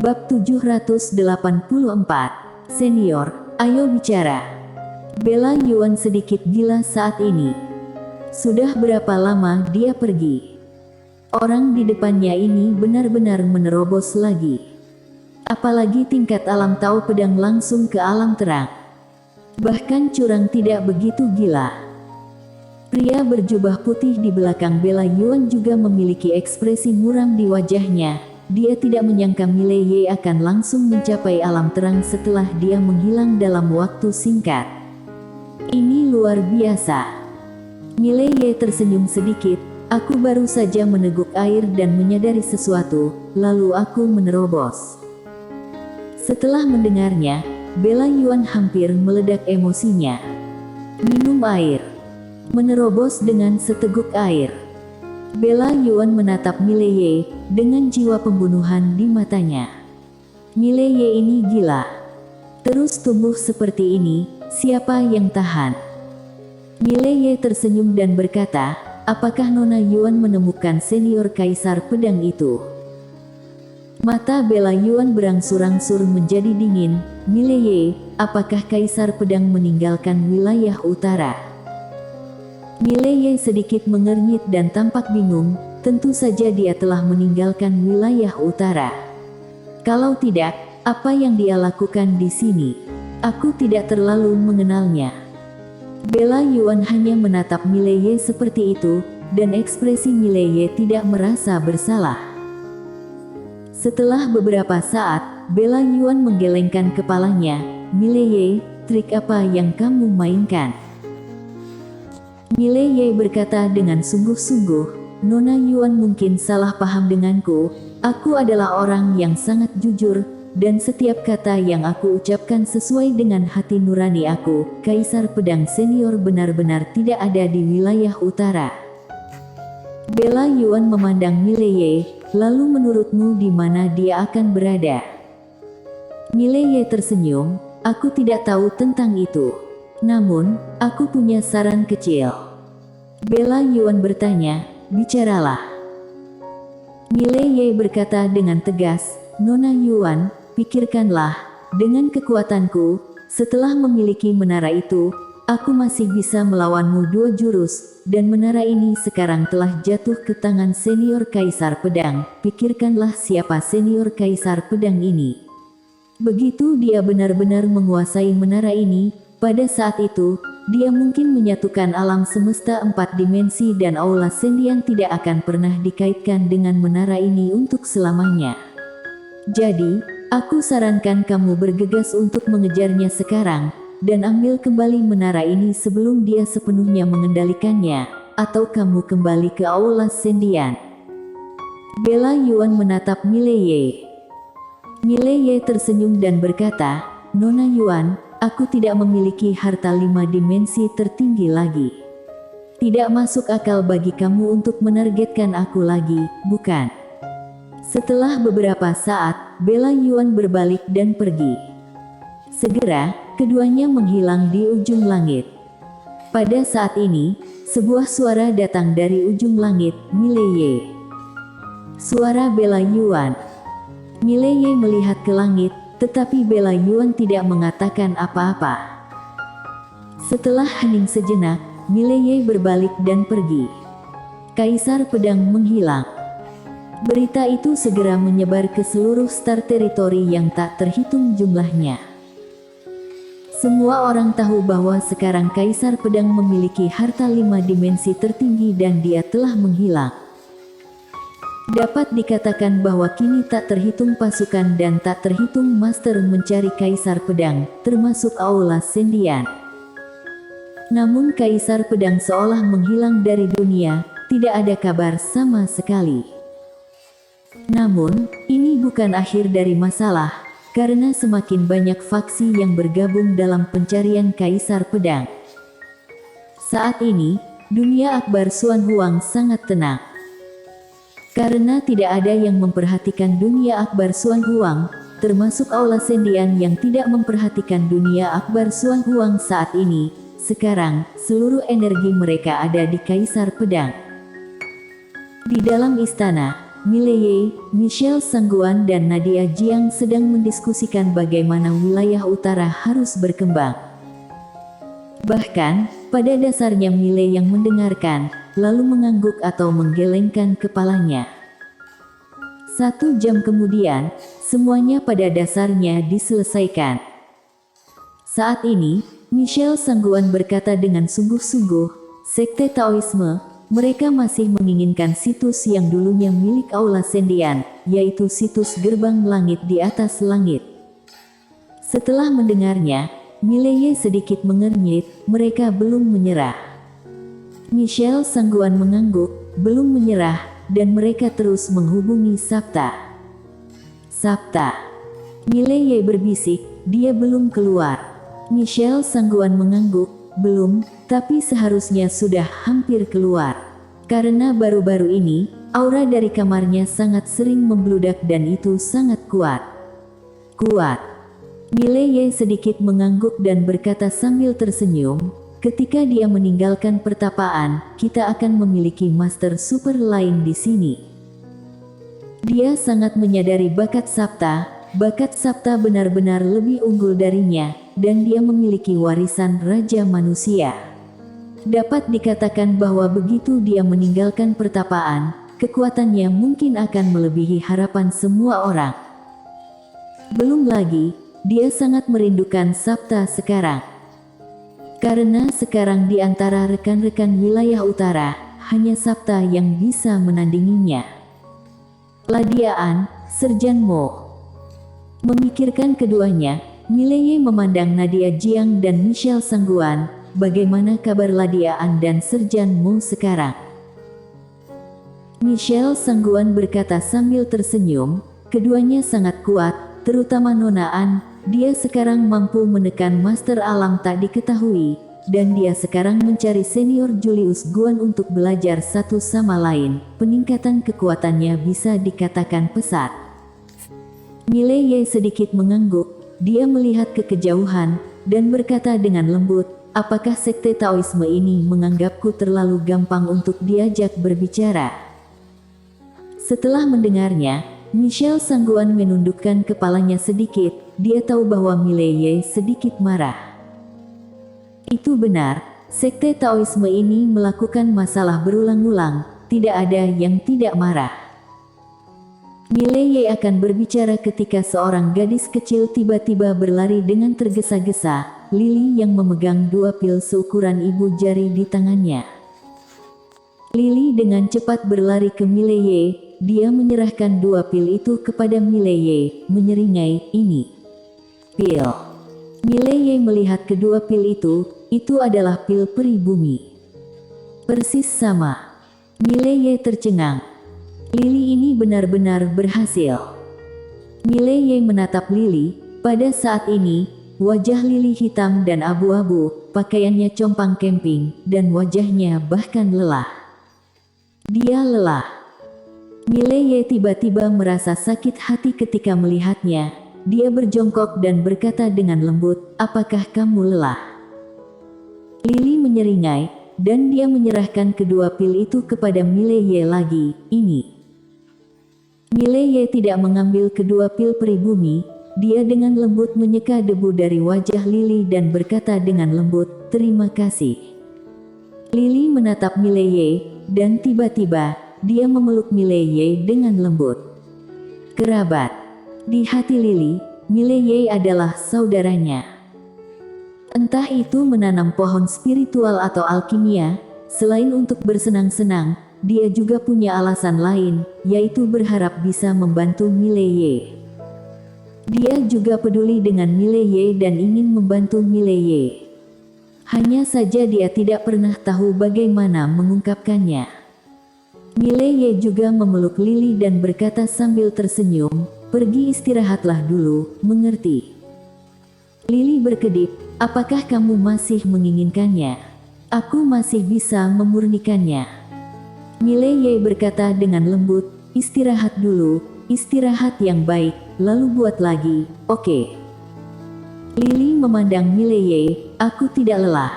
Bab 784, Senior, ayo bicara. Bella Yuan sedikit gila saat ini. Sudah berapa lama dia pergi? Orang di depannya ini benar-benar menerobos lagi. Apalagi tingkat alam tahu pedang langsung ke alam terang. Bahkan curang tidak begitu gila. Pria berjubah putih di belakang Bella Yuan juga memiliki ekspresi muram di wajahnya. Dia tidak menyangka Mile Ye akan langsung mencapai alam terang setelah dia menghilang dalam waktu singkat. Ini luar biasa. Mile Ye tersenyum sedikit. Aku baru saja meneguk air dan menyadari sesuatu, lalu aku menerobos. Setelah mendengarnya, Bella Yuan hampir meledak emosinya. Minum air. Menerobos dengan seteguk air. Bella Yuan menatap Mile Ye dengan jiwa pembunuhan di matanya. Mile Ye ini gila. Terus tumbuh seperti ini, siapa yang tahan? Mile Ye tersenyum dan berkata, apakah Nona Yuan menemukan senior kaisar pedang itu? Mata Bella Yuan berangsur-angsur menjadi dingin. Mile Ye, apakah kaisar pedang meninggalkan wilayah utara? Mile Ye sedikit mengernyit dan tampak bingung. Tentu saja dia telah meninggalkan wilayah utara. Kalau tidak, apa yang dia lakukan di sini? Aku tidak terlalu mengenalnya. Bella Yuan hanya menatap Mile Ye seperti itu, dan ekspresi Mile Ye tidak merasa bersalah. Setelah beberapa saat, Bella Yuan menggelengkan kepalanya. Mile Ye, trik apa yang kamu mainkan? Mile Ye berkata dengan sungguh-sungguh, Nona Yuan mungkin salah paham denganku. Aku adalah orang yang sangat jujur, dan setiap kata yang aku ucapkan sesuai dengan hati nurani aku. Kaisar pedang senior benar-benar tidak ada di wilayah utara. Bella Yuan memandang Mile Ye, lalu menurutmu di mana dia akan berada? Mile Ye tersenyum, aku tidak tahu tentang itu. Namun, aku punya saran kecil. Bella Yuan bertanya, bicaralah. Mile Ye berkata dengan tegas, Nona Yuan, pikirkanlah, dengan kekuatanku, setelah memiliki menara itu, aku masih bisa melawanmu 2 jurus, dan menara ini sekarang telah jatuh ke tangan senior kaisar pedang. Pikirkanlah siapa senior kaisar pedang ini. Begitu dia benar-benar menguasai menara ini, pada saat itu, dia mungkin menyatukan alam semesta 4 dimensi dan aula sendian tidak akan pernah dikaitkan dengan menara ini untuk selamanya. Jadi, aku sarankan kamu bergegas untuk mengejarnya sekarang, dan ambil kembali menara ini sebelum dia sepenuhnya mengendalikannya, atau kamu kembali ke aula sendian. Bella Yuan menatap Mile Ye. Mile Ye tersenyum dan berkata, Nona Yuan, aku tidak memiliki harta 5 dimensi tertinggi lagi. Tidak masuk akal bagi kamu untuk menargetkan aku lagi, bukan? Setelah beberapa saat, Bella Yuan berbalik dan pergi. Segera, keduanya menghilang di ujung langit. Pada saat ini, sebuah suara datang dari ujung langit, Mile Ye. Suara Bella Yuan. Mile Ye melihat ke langit, tetapi Bella Yuan tidak mengatakan apa-apa. Setelah hening sejenak, Mile Ye berbalik dan pergi. Kaisar pedang menghilang. Berita itu segera menyebar ke seluruh Star Territory yang tak terhitung jumlahnya. Semua orang tahu bahwa sekarang Kaisar pedang memiliki harta 5 dimensi tertinggi dan dia telah menghilang. Dapat dikatakan bahwa kini tak terhitung pasukan dan tak terhitung master mencari Kaisar pedang, termasuk aula sendian. Namun Kaisar pedang seolah menghilang dari dunia, tidak ada kabar sama sekali. Namun, ini bukan akhir dari masalah, karena semakin banyak faksi yang bergabung dalam pencarian Kaisar pedang. Saat ini, dunia Akbar Xuan Huang sangat tenang. Karena tidak ada yang memperhatikan dunia Akbar Xuan Huang, termasuk aula sendian yang tidak memperhatikan dunia Akbar Xuan Huang saat ini. Sekarang, seluruh energi mereka ada di Kaisar pedang. Di dalam istana, Mileye, Michelle Sangguan dan Nadia Jiang sedang mendiskusikan bagaimana wilayah utara harus berkembang. Bahkan, pada dasarnya Mile yang mendengarkan, lalu mengangguk atau menggelengkan kepalanya. 1 jam kemudian, semuanya pada dasarnya diselesaikan. Saat ini, Michelle Sangguan berkata dengan sungguh-sungguh, sekte Taoisme, mereka masih menginginkan situs yang dulunya milik Aula Sendian, yaitu situs gerbang langit di atas langit. Setelah mendengarnya, Mileye sedikit mengernyit, mereka belum menyerah. Michelle Sangguan mengangguk, belum menyerah, dan mereka terus menghubungi Sabta. Sabta. Mileye berbisik, dia belum keluar. Michelle Sangguan mengangguk, belum, tapi seharusnya sudah hampir keluar. Karena baru-baru ini, aura dari kamarnya sangat sering membludak dan itu sangat kuat. Kuat. Mileye sedikit mengangguk dan berkata sambil tersenyum, ketika dia meninggalkan pertapaan, kita akan memiliki master super lain di sini. Dia sangat menyadari bakat Sabta benar-benar lebih unggul darinya, dan dia memiliki warisan Raja Manusia. Dapat dikatakan bahwa begitu dia meninggalkan pertapaan, kekuatannya mungkin akan melebihi harapan semua orang. Belum lagi, dia sangat merindukan Sabta sekarang. Karena sekarang di antara rekan-rekan wilayah utara, hanya Sabta yang bisa menandinginya. Ladiaan, Serjan Mo. Memikirkan keduanya, Mileye memandang Nadia Jiang dan Michelle Sangguan, bagaimana kabar Ladiaan dan Serjan Mo sekarang? Michelle Sangguan berkata sambil tersenyum, keduanya sangat kuat, terutama Nona An. Dia sekarang mampu menekan master alam tak diketahui, dan dia sekarang mencari senior Julius Guan untuk belajar satu sama lain. Peningkatan kekuatannya bisa dikatakan pesat. Mileye sedikit mengangguk, dia melihat ke kejauhan, dan berkata dengan lembut, apakah sekte Taoisme ini menganggapku terlalu gampang untuk diajak berbicara? Setelah mendengarnya, Michelle Sangguan menundukkan kepalanya sedikit, dia tahu bahwa Mileye sedikit marah. Itu benar, sekte Taoisme ini melakukan masalah berulang-ulang, tidak ada yang tidak marah. Mileye akan berbicara ketika seorang gadis kecil tiba-tiba berlari dengan tergesa-gesa, Lily yang memegang 2 pil seukuran ibu jari di tangannya. Lily dengan cepat berlari ke Mileye. Dia menyerahkan 2 pil itu kepada Mileye, menyeringai, ini pil. Mileye melihat kedua pil itu adalah pil peri bumi. Persis sama. Mileye tercengang. Lily ini benar-benar berhasil. Mileye menatap Lily, pada saat ini, wajah Lily hitam dan abu-abu, pakaiannya compang camping, dan wajahnya bahkan lelah. Dia lelah. Mileye tiba-tiba merasa sakit hati ketika melihatnya. Dia berjongkok dan berkata dengan lembut, apakah kamu lelah? Lily menyeringai, dan dia menyerahkan kedua pil itu kepada Mileye lagi, ini. Mileye tidak mengambil kedua pil peri bumi, dia dengan lembut menyeka debu dari wajah Lily dan berkata dengan lembut, terima kasih. Lily menatap Mileye, dan tiba-tiba, dia memeluk Mileye dengan lembut. Kerabat. Di hati Lily, Mileye adalah saudaranya. Entah itu menanam pohon spiritual atau alkimia, selain untuk bersenang-senang, dia juga punya alasan lain, yaitu berharap bisa membantu Mileye. Dia juga peduli dengan Mileye dan ingin membantu Mileye. Hanya saja dia tidak pernah tahu bagaimana mengungkapkannya. Mileye juga memeluk Lily dan berkata sambil tersenyum, pergi istirahatlah dulu, mengerti? Lily berkedip, apakah kamu masih menginginkannya? Aku masih bisa memurnikannya. Mileye berkata dengan lembut, istirahat dulu, istirahat yang baik, lalu buat lagi, oke? Lily memandang Mileye, aku tidak lelah.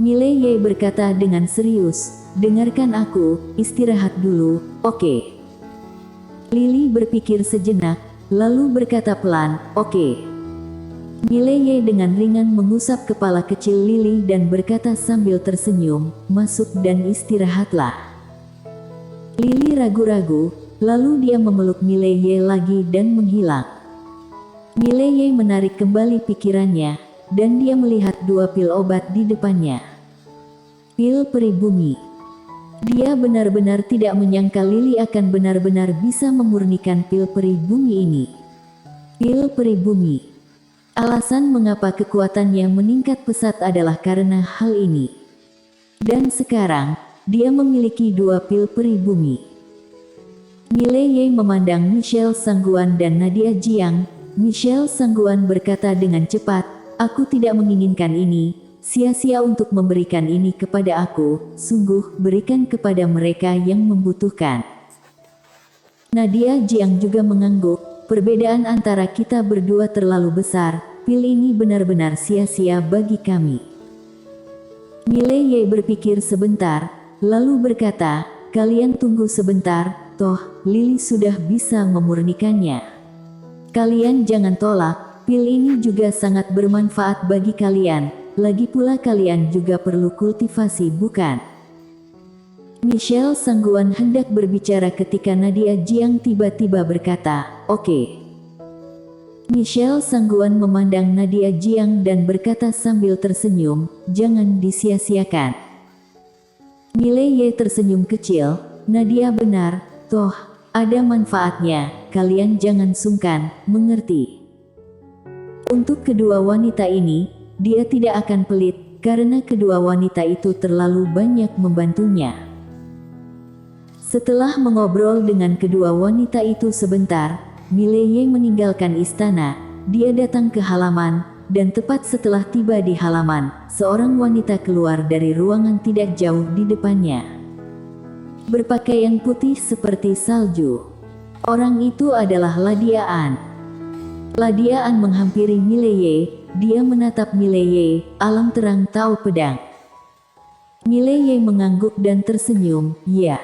Mileye berkata dengan serius, dengarkan aku, istirahat dulu, oke? Lily berpikir sejenak, lalu berkata pelan, "Oke." Mileye dengan ringan mengusap kepala kecil Lily dan berkata sambil tersenyum, "Masuk dan istirahatlah." Lily ragu-ragu, lalu dia memeluk Mileye lagi dan menghilang. Mileye menarik kembali pikirannya, dan dia melihat 2 pil obat di depannya. Pil peri bumi. Dia benar-benar tidak menyangka Lily akan benar-benar bisa memurnikan pil peri bumi ini. Pil peri bumi. Alasan mengapa kekuatannya meningkat pesat adalah karena hal ini. Dan sekarang, dia memiliki 2 pil peri bumi. Mileye memandang Michelle Sangguan dan Nadia Jiang. Michelle Sangguan berkata dengan cepat, "Aku tidak menginginkan ini, sia-sia untuk memberikan ini kepada aku, sungguh berikan kepada mereka yang membutuhkan." Nadia Jiang juga mengangguk, "Perbedaan antara kita berdua terlalu besar, pil ini benar-benar sia-sia bagi kami." Mileye berpikir sebentar, lalu berkata, "Kalian tunggu sebentar, toh Lily sudah bisa memurnikannya. Kalian jangan tolak, pil ini juga sangat bermanfaat bagi kalian, lagi pula kalian juga perlu kultivasi bukan?" Michelle Sangguan hendak berbicara ketika Nadia Jiang tiba-tiba berkata, "Oke." Michelle Sangguan memandang Nadia Jiang dan berkata sambil tersenyum, "Jangan disia-siakan." Mileye tersenyum kecil, "Nadia benar, toh ada manfaatnya, kalian jangan sungkan, mengerti?" Untuk kedua wanita ini, dia tidak akan pelit, karena kedua wanita itu terlalu banyak membantunya. Setelah mengobrol dengan kedua wanita itu sebentar, Mileye meninggalkan istana. Dia datang ke halaman, dan tepat setelah tiba di halaman, seorang wanita keluar dari ruangan tidak jauh di depannya. Berpakaian putih seperti salju. Orang itu adalah Ladia An. Ladia An menghampiri Mileye, dia menatap Mileye, alam terang tahu pedang. Mileye mengangguk dan tersenyum, "Ya."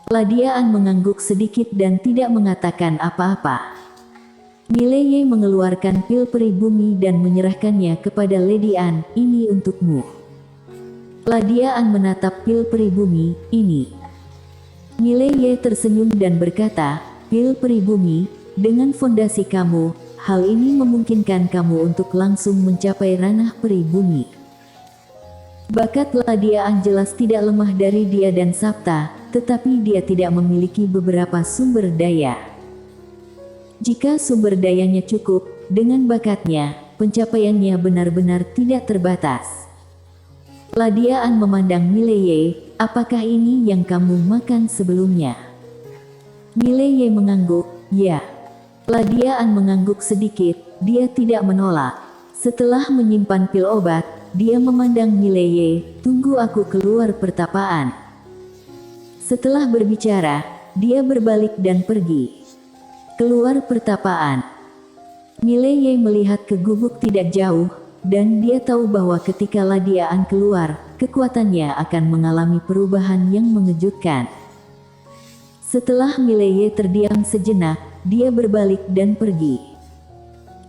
Ladia An mengangguk sedikit dan tidak mengatakan apa-apa. Mileye mengeluarkan pil peri bumi dan menyerahkannya kepada Lady An, "Ini untukmu." Ladia An menatap pil peri bumi, "Ini." Mileye tersenyum dan berkata, "Pil peri bumi, dengan fondasi kamu, hal ini memungkinkan kamu untuk langsung mencapai ranah peri bumi." Bakat Ladia An jelas tidak lemah dari dia dan Sabta, tetapi dia tidak memiliki beberapa sumber daya. Jika sumber dayanya cukup, dengan bakatnya, pencapaiannya benar-benar tidak terbatas. Ladia An memandang Mileye, "Apakah ini yang kamu makan sebelumnya?" Mileye mengangguk, "Ya." Ladia An mengangguk sedikit, dia tidak menolak. Setelah menyimpan pil obat, dia memandang Mileye, "Tunggu aku keluar pertapaan." Setelah berbicara, dia berbalik dan pergi. Keluar pertapaan. Mileye melihat ke gubuk tidak jauh, dan dia tahu bahwa ketika Ladia An keluar, kekuatannya akan mengalami perubahan yang mengejutkan. Setelah Mileye terdiam sejenak, dia berbalik dan pergi.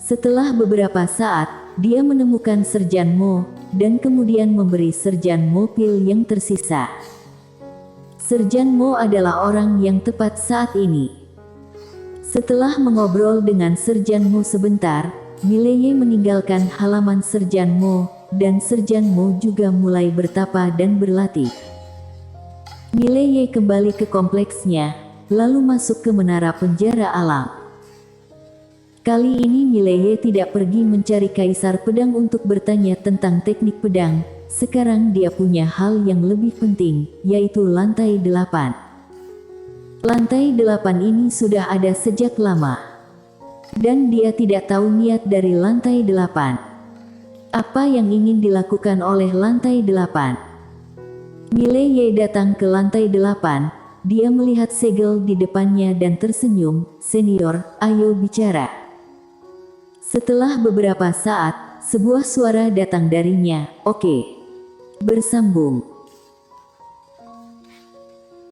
Setelah beberapa saat, dia menemukan Serjan Mo, dan kemudian memberi Serjan Mo pil yang tersisa. Serjan Mo adalah orang yang tepat saat ini. Setelah mengobrol dengan Serjan Mo sebentar, Mileye meninggalkan halaman Serjan Mo, dan Serjan Mo juga mulai bertapa dan berlatih. Mileye kembali ke kompleksnya, lalu masuk ke menara penjara alam. Kali ini Mileye tidak pergi mencari Kaisar Pedang untuk bertanya tentang teknik pedang. Sekarang dia punya hal yang lebih penting, yaitu lantai 8. Lantai 8 ini sudah ada sejak lama. Dan dia tidak tahu niat dari lantai 8. Apa yang ingin dilakukan oleh lantai 8? Mileye datang ke lantai 8, dia melihat segel di depannya dan tersenyum, "Senior, ayo bicara." Setelah beberapa saat, sebuah suara datang darinya, "Oke. Bersambung."